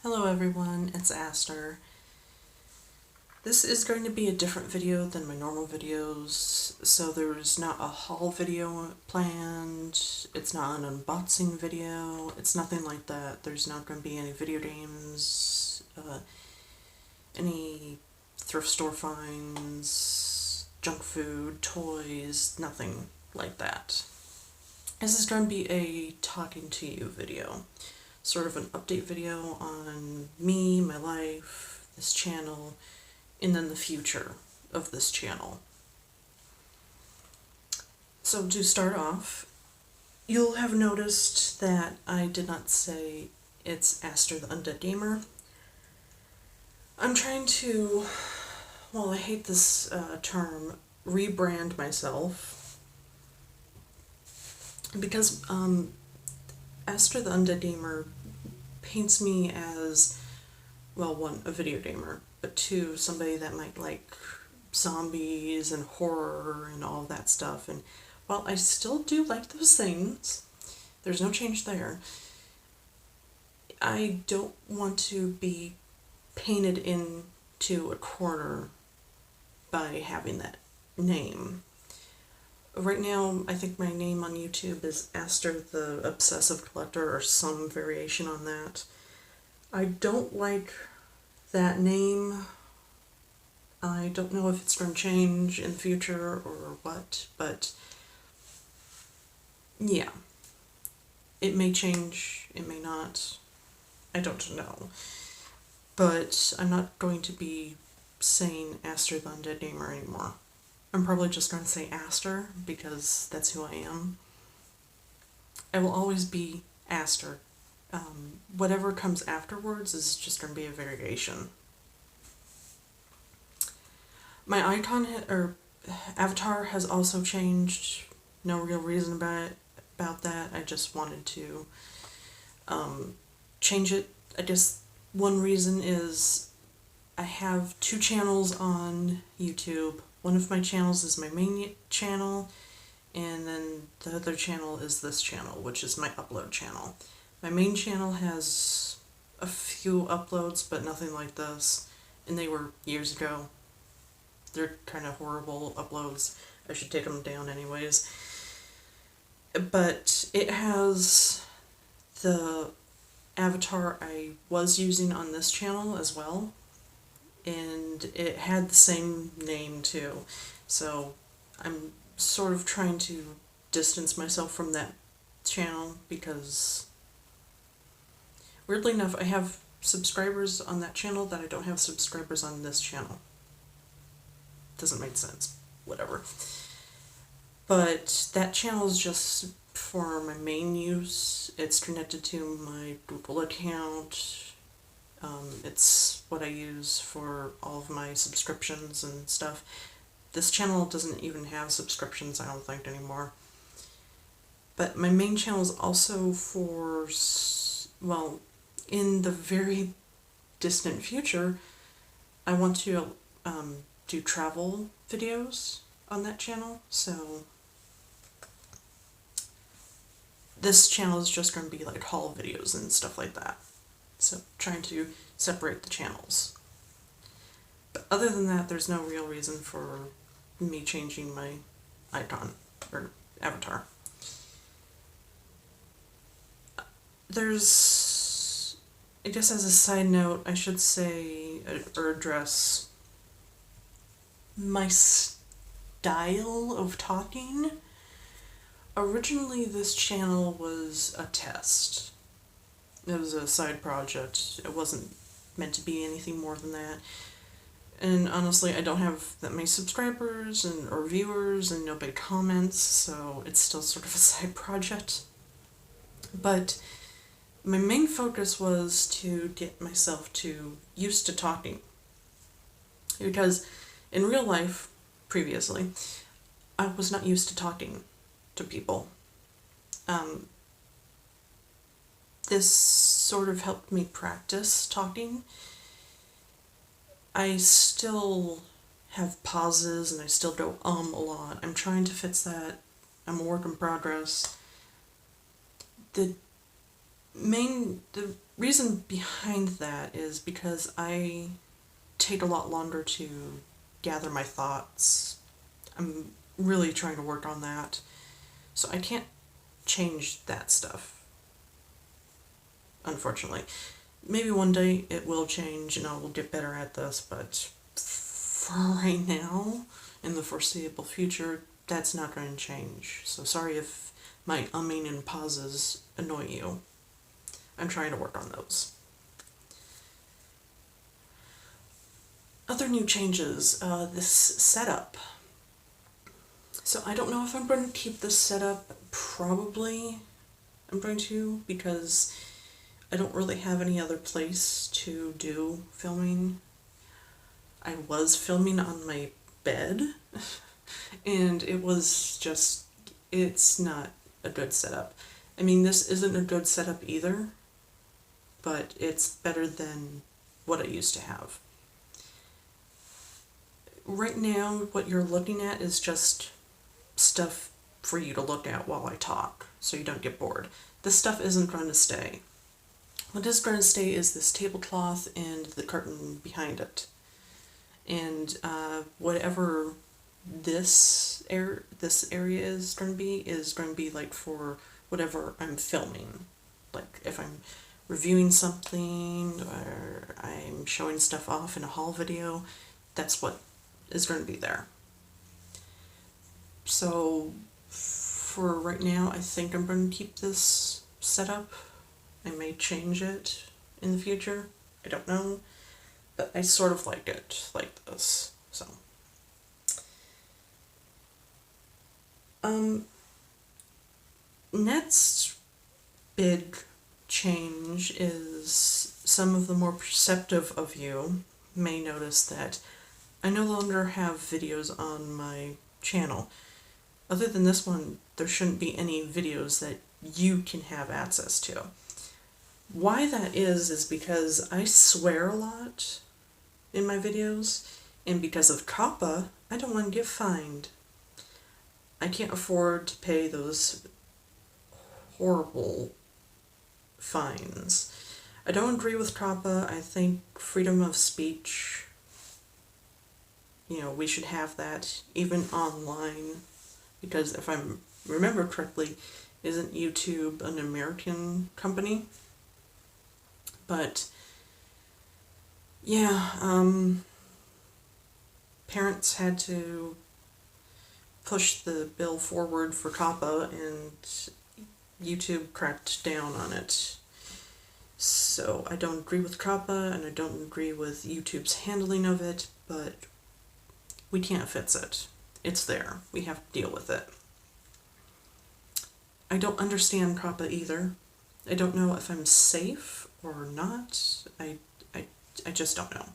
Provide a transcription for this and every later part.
Hello everyone, it's Aster. This is going to be a different video than my normal videos, so there's not a haul video planned, it's not an unboxing video, it's nothing like that. There's not going to be any video games, any thrift store finds, junk food, toys, nothing like that. This is going to be a talking to you video. Sort of an update video on me, my life, this channel, and then the future of this channel. So to start off, you'll have noticed that I did not say it's Aster the Undead Gamer. I'm trying to, well, I hate this term, rebrand myself, because Aster the Undead Gamer paints me as, well, one, a video gamer, but two, somebody that might like zombies and horror and all that stuff. And while I still do like those things, there's no change there, I don't want to be painted into a corner by having that name. Right now, I think my name on YouTube is Aster the Obsessive Collector or some variation on that. I don't like that name. I don't know if it's going to change in the future or what, but yeah. It may change, it may not. I don't know. But I'm not going to be saying Aster the Undead Gamer anymore. I'm probably just going to say Aster because that's who I am. I will always be Aster. Whatever comes afterwards is just going to be a variation. My icon or avatar has also changed. No real reason about that. I just wanted to change it. I guess one reason is I have two channels on YouTube. One of my channels is my main channel, and then the other channel is this channel, which is my upload channel. My main channel has a few uploads, but nothing like this, and they were years ago. They're kind of horrible uploads. I should take them down anyways. But it has the avatar I was using on this channel as well, and it had the same name too. So I'm sort of trying to distance myself from that channel because, weirdly enough, I have subscribers on that channel that I don't have subscribers on this channel. Doesn't make sense. Whatever. But that channel is just for my main use. It's connected to my Google account. It's what I use for all of my subscriptions and stuff. This channel doesn't even have subscriptions, I don't think, anymore. But my main channel is also for, well, in the very distant future, I want to do travel videos on that channel, so this channel is just going to be like haul videos and stuff like that. So trying to separate the channels. But other than that, there's no real reason for me changing my icon or avatar. There's, I guess as a side note, I should say or address my style of talking. Originally, this channel was a test. It was a side project. It wasn't meant to be anything more than that. And honestly, I don't have that many subscribers or viewers and nobody comments, so it's still sort of a side project. But my main focus was to get myself used to talking. Because in real life, previously, I was not used to talking to people. This sort of helped me practice talking. I still have pauses and I still go a lot. I'm trying to fix that. I'm a work in progress. The The reason behind that is because I take a lot longer to gather my thoughts. I'm really trying to work on that. So I can't change that stuff, unfortunately. Maybe one day it will change and I will get better at this, but for right now, in the foreseeable future, that's not going to change. So sorry if my umming and pauses annoy you. I'm trying to work on those. Other new changes, this setup. So I don't know if I'm going to keep this setup. Probably I'm going to, because I don't really have any other place to do filming. I was filming on my bed, and it's not a good setup. I mean, this isn't a good setup either, but it's better than what I used to have. Right now, what you're looking at is just stuff for you to look at while I talk, so you don't get bored. This stuff isn't going to stay. What is going to stay is this tablecloth and the curtain behind it. And whatever this area is going to be like for whatever I'm filming. Like if I'm reviewing something or I'm showing stuff off in a haul video, that's what is going to be there. So for right now, I think I'm going to keep this setup. I may change it in the future. I don't know. But I sort of like it like this. So next big change is some of the more perceptive of you may notice that I no longer have videos on my channel. Other than this one, there shouldn't be any videos that you can have access to. Why that is because I swear a lot in my videos, and because of COPPA, I don't want to get fined. I can't afford to pay those horrible fines. I don't agree with COPPA. I think freedom of speech, we should have that even online, because if I remember correctly, isn't YouTube an American company? But yeah, parents had to push the bill forward for COPPA, and YouTube cracked down on it. So I don't agree with COPPA, and I don't agree with YouTube's handling of it, but we can't fix it. It's there. We have to deal with it. I don't understand COPPA either. I don't know if I'm safe or not. I just don't know.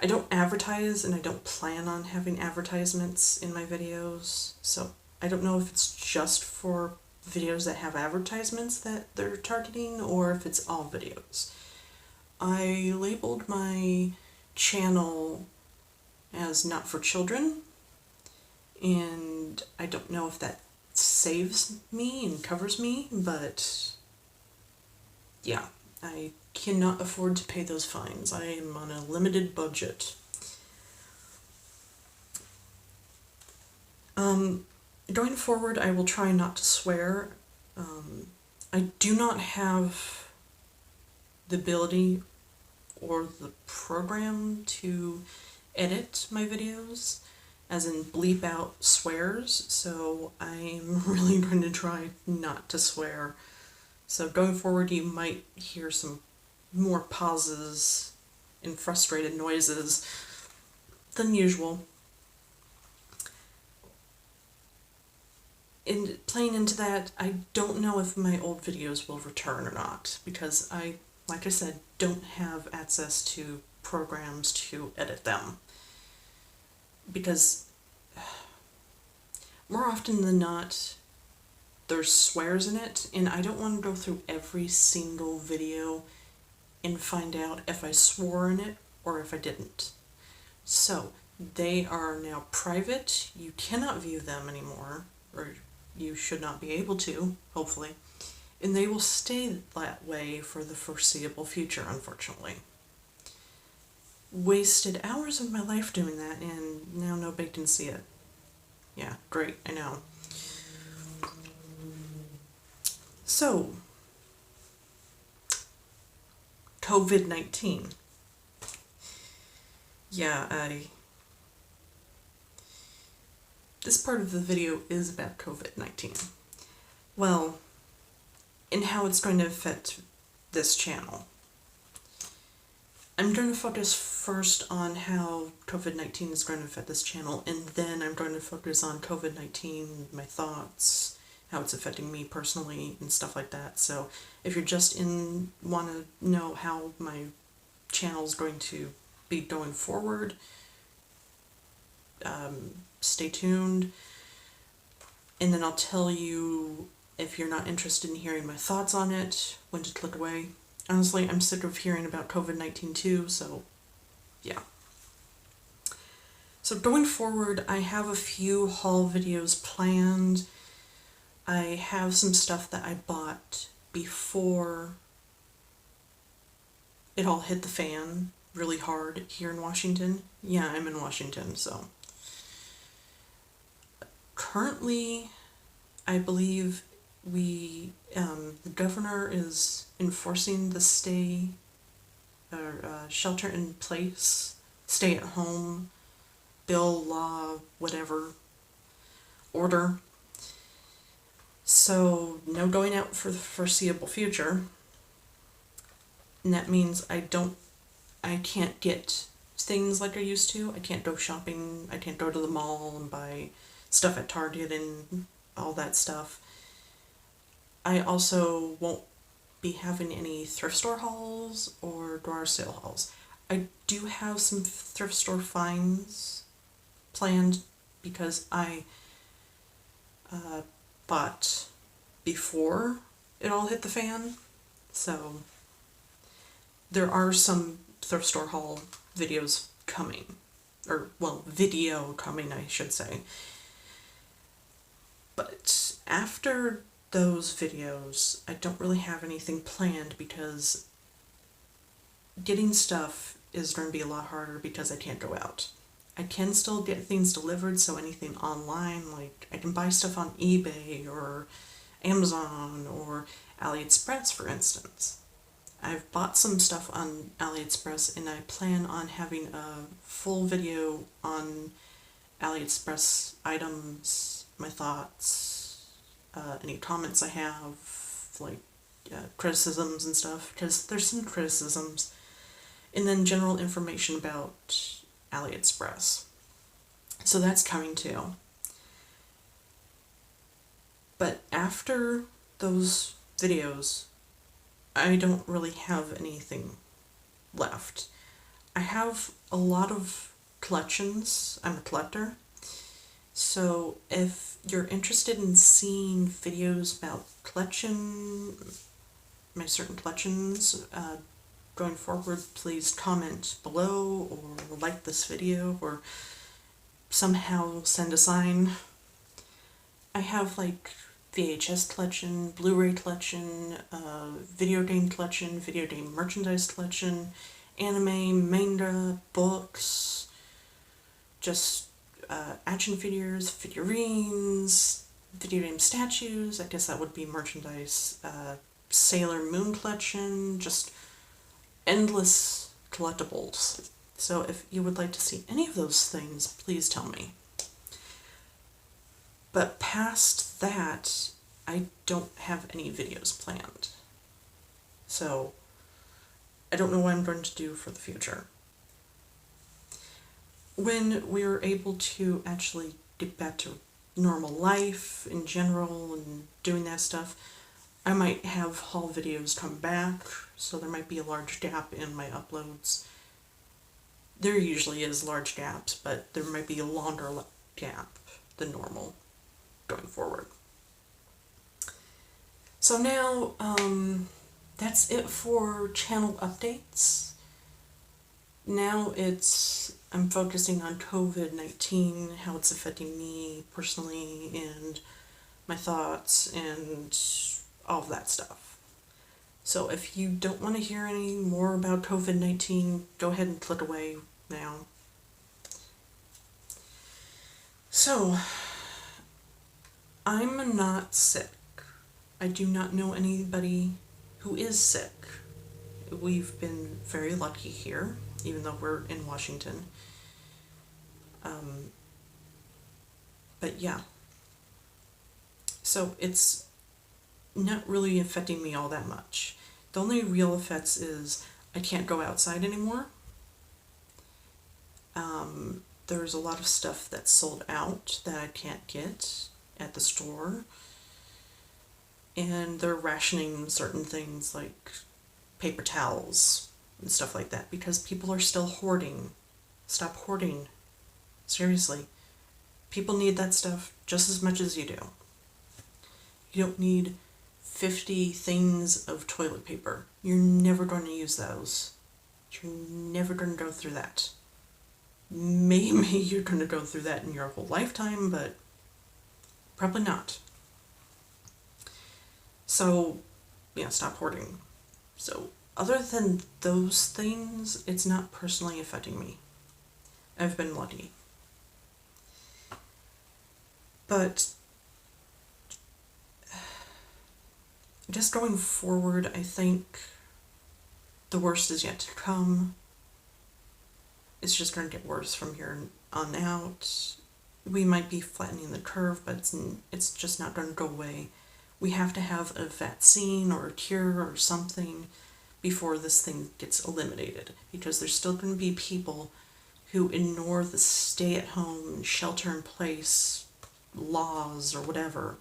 I don't advertise, and I don't plan on having advertisements in my videos, so I don't know if it's just for videos that have advertisements that they're targeting, or if it's all videos. I labeled my channel as not for children, and I don't know if that saves me and covers me, but yeah, I cannot afford to pay those fines. I am on a limited budget. Going forward, I will try not to swear. I do not have the ability or the program to edit my videos, as in bleep out swears, so I'm really going to try not to swear. So going forward, you might hear some more pauses and frustrated noises than usual. And playing into that, I don't know if my old videos will return or not, because I, like I said, don't have access to programs to edit them. Because more often than not, there's swears in it, and I don't want to go through every single video and find out if I swore in it or if I didn't. So they are now private. You cannot view them anymore, or you should not be able to, hopefully. And they will stay that way for the foreseeable future, unfortunately. Wasted hours of my life doing that, and now nobody can see it. Yeah, great, I know. So, COVID-19. Yeah, this part of the video is about COVID-19. Well, and how it's going to affect this channel. I'm going to focus first on how COVID-19 is going to affect this channel, and then I'm going to focus on COVID-19, my thoughts, how it's affecting me personally, and stuff like that. So if you're just want to know how my channel is going to be going forward, stay tuned, and then I'll tell you if you're not interested in hearing my thoughts on it, when to click away. Honestly, I'm sick of hearing about COVID-19 too, so yeah. So going forward, I have a few haul videos planned. I have some stuff that I bought before it all hit the fan really hard here in Washington. Yeah, I'm in Washington, so. Currently, I believe the governor is enforcing the shelter in place, stay at home, bill, law, whatever, order. So no going out for the foreseeable future. And that means I can't get things like I used to. I can't go shopping. I can't go to the mall and buy stuff at Target and all that stuff. I also won't be having any thrift store hauls or garage sale hauls. I do have some thrift store finds planned because I bought before it all hit the fan. So there are some thrift store haul videos coming. Or, well, video coming, I should say. But after those videos, I don't really have anything planned because getting stuff is going to be a lot harder because I can't go out. I can still get things delivered, so anything online, like I can buy stuff on eBay or Amazon or AliExpress, for instance. I've bought some stuff on AliExpress, and I plan on having a full video on AliExpress items, my thoughts, any comments I have, like criticisms and stuff, because there's some criticisms, and then general information about AliExpress. So that's coming too. But after those videos, I don't really have anything left. I have a lot of collections. I'm a collector. So if you're interested in seeing videos about my certain collections, going forward, please comment below or like this video or somehow send a sign. I have like VHS collection, Blu-ray collection, video game collection, video game merchandise collection, anime, manga, books, just action figures, figurines, video game statues, I guess that would be merchandise, Sailor Moon collection, just endless collectibles. So if you would like to see any of those things, please tell me. But past that, I don't have any videos planned. So I don't know what I'm going to do for the future. When we're able to actually get back to normal life in general and doing that stuff, I might have haul videos come back, so there might be a large gap in my uploads. There usually is large gaps, but there might be a longer gap than normal going forward. So now, that's it for channel updates. Now I'm focusing on COVID-19, how it's affecting me personally, and my thoughts, and all of that stuff. So if you don't want to hear any more about COVID-19, go ahead and click away now. So, I'm not sick. I do not know anybody who is sick. We've been very lucky here, even though we're in Washington. But yeah. So it's not really affecting me all that much. The only real effects is I can't go outside anymore. There's a lot of stuff that's sold out that I can't get at the store. And they're rationing certain things like paper towels and stuff like that because people are still hoarding. Stop hoarding. Seriously. People need that stuff just as much as you do. You don't need 50 things of toilet paper. You're never going to use those. You're never going to go through that. Maybe you're going to go through that in your whole lifetime, but probably not. So, yeah, stop hoarding. So, other than those things, it's not personally affecting me. I've been lucky. But just going forward, I think the worst is yet to come. It's just going to get worse from here on out. We might be flattening the curve, but it's just not going to go away. We have to have a vaccine or a cure or something before this thing gets eliminated, because there's still going to be people who ignore the stay-at-home, shelter-in-place laws or whatever,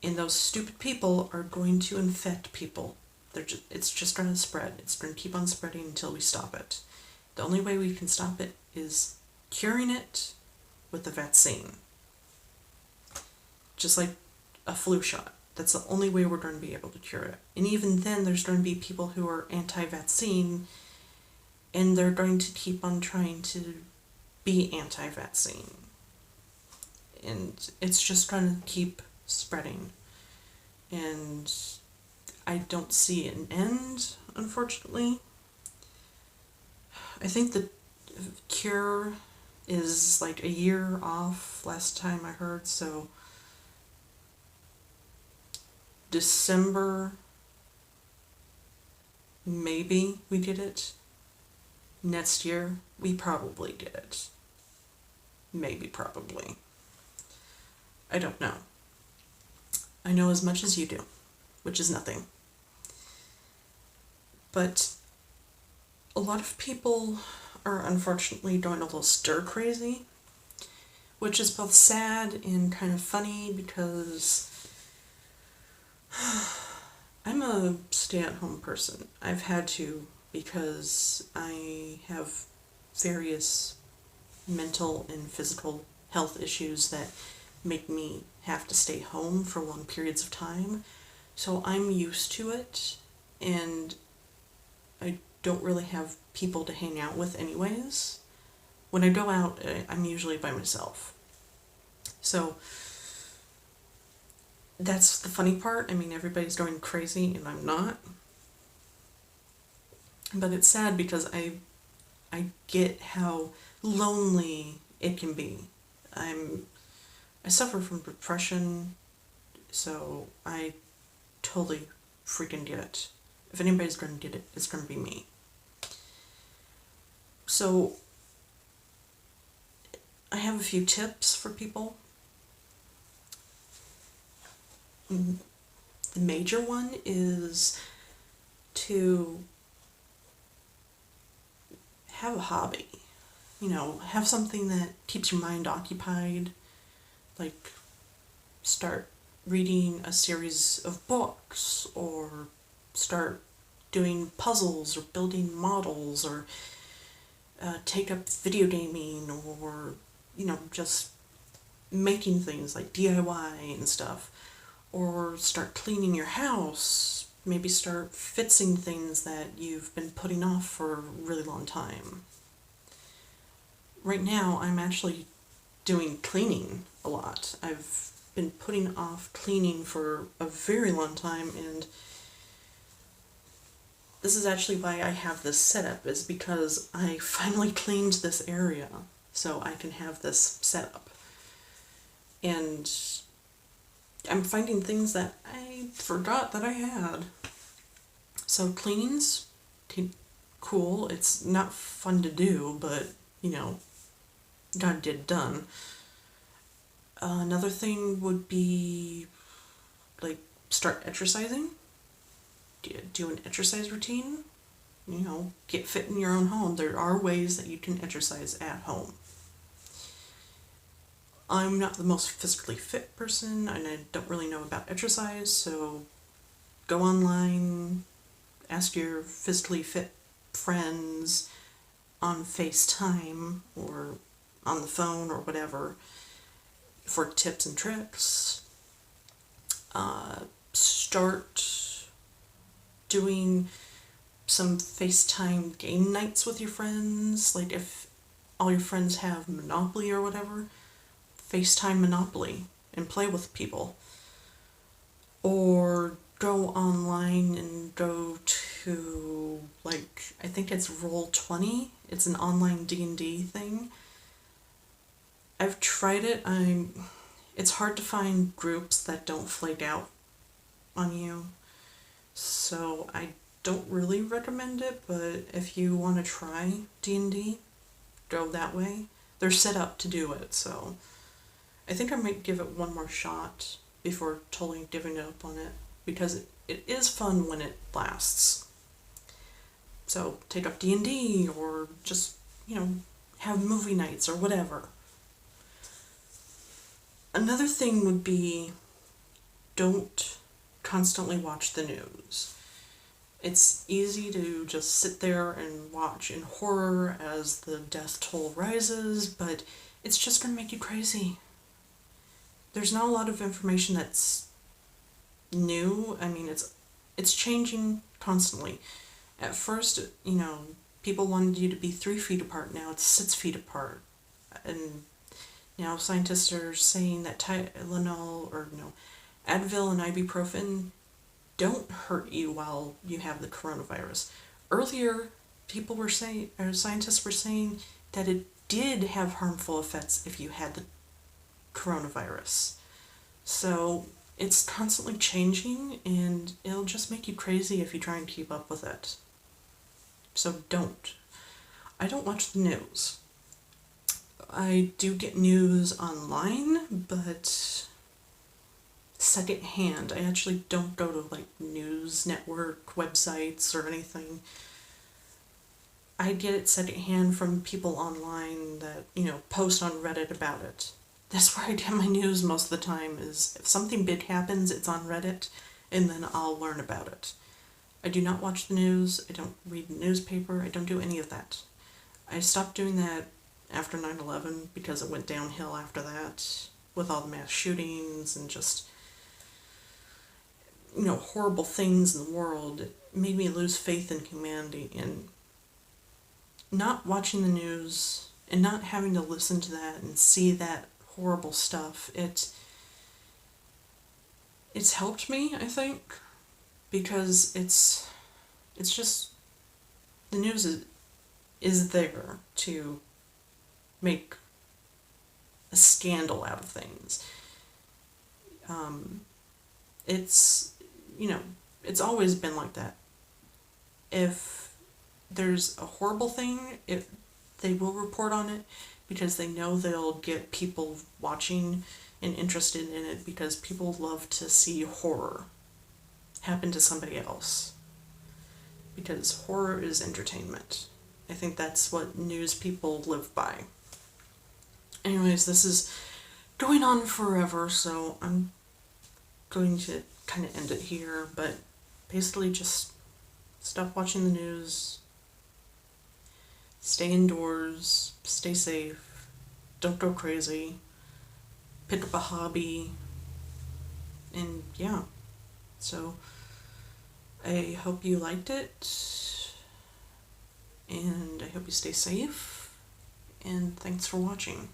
and those stupid people are going to infect people. It's just going to spread. It's going to keep on spreading until we stop it. The only way we can stop it is curing it with a vaccine. Just like a flu shot. That's the only way we're going to be able to cure it. And even then, there's going to be people who are anti-vaccine, and they're going to keep on trying to be anti-vaccine. And it's just going to keep spreading. And I don't see an end, unfortunately. I think the cure is like a year off last time I heard, so December, maybe we get it. Next year, we probably get it. Maybe, probably. I don't know. I know as much as you do, which is nothing. But a lot of people are unfortunately going a little stir crazy, which is both sad and kind of funny because I'm a stay-at-home person. I've had to because I have various mental and physical health issues that make me have to stay home for long periods of time. So I'm used to it, and I don't really have people to hang out with anyways. When I go out, I'm usually by myself. So that's the funny part. I mean, everybody's going crazy and I'm not. But it's sad because I get how lonely it can be. I suffer from depression, so I totally freaking get it. If anybody's going to get it, it's going to be me. So I have a few tips for people. The major one is to have a hobby. Have something that keeps your mind occupied. Like, start reading a series of books, or start doing puzzles, or building models, or take up video gaming, or, just making things like DIY and stuff. Or start cleaning your house. Maybe start fixing things that you've been putting off for a really long time. Right now, I'm actually doing cleaning a lot. I've been putting off cleaning for a very long time, and this is actually why I have this setup, is because I finally cleaned this area so I can have this setup. And I'm finding things that I forgot that I had. So cleaning's cool. It's not fun to do, but, got it done. Another thing would be, like, start exercising. Do an exercise routine. Get fit in your own home. There are ways that you can exercise at home. I'm not the most physically fit person, and I don't really know about exercise, so go online, ask your physically fit friends on FaceTime or on the phone or whatever for tips and tricks. Start doing some FaceTime game nights with your friends. Like if all your friends have Monopoly or whatever, FaceTime Monopoly and play with people. Or go online and go to, like, I think it's Roll20. It's an online D&D thing. I've tried it. It's hard to find groups that don't flake out on you. So I don't really recommend it, but if you want to try D&D, go that way. They're set up to do it, so I think I might give it one more shot before totally giving up on it, because it is fun when it lasts. So take up D&D, or just, have movie nights or whatever. Another thing would be, don't constantly watch the news. It's easy to just sit there and watch in horror as the death toll rises, but it's just going to make you crazy. There's not a lot of information that's new. I mean, it's changing constantly. At first, people wanted you to be 3 feet apart. Now it's 6 feet apart. And now scientists are saying that Tylenol, Advil and ibuprofen don't hurt you while you have the coronavirus. Earlier, scientists were saying that it did have harmful effects if you had the coronavirus. So it's constantly changing, and it'll just make you crazy if you try and keep up with it. So don't. I don't watch the news. I do get news online, but secondhand. I actually don't go to news network websites or anything. I get it secondhand from people online that, post on Reddit about it. That's where I get my news most of the time, is if something big happens, it's on Reddit, and then I'll learn about it. I do not watch the news, I don't read the newspaper, I don't do any of that. I stopped doing that after 9/11 because it went downhill after that, with all the mass shootings and just, horrible things in the world. It made me lose faith in humanity, and not watching the news and not having to listen to that and see that horrible stuff, it's helped me, I think, because it's just, the news is there to make a scandal out of things. It's it's always been like that. If there's a horrible thing, they will report on it, because they know they'll get people watching and interested in it, because people love to see horror happen to somebody else, because horror is entertainment. I think that's what news people live by. Anyways, this is going on forever, so I'm going to kind of end it here, but basically just stop watching the news, stay indoors, stay safe, don't go crazy, pick up a hobby, and yeah. So I hope you liked it, and I hope you stay safe, and thanks for watching.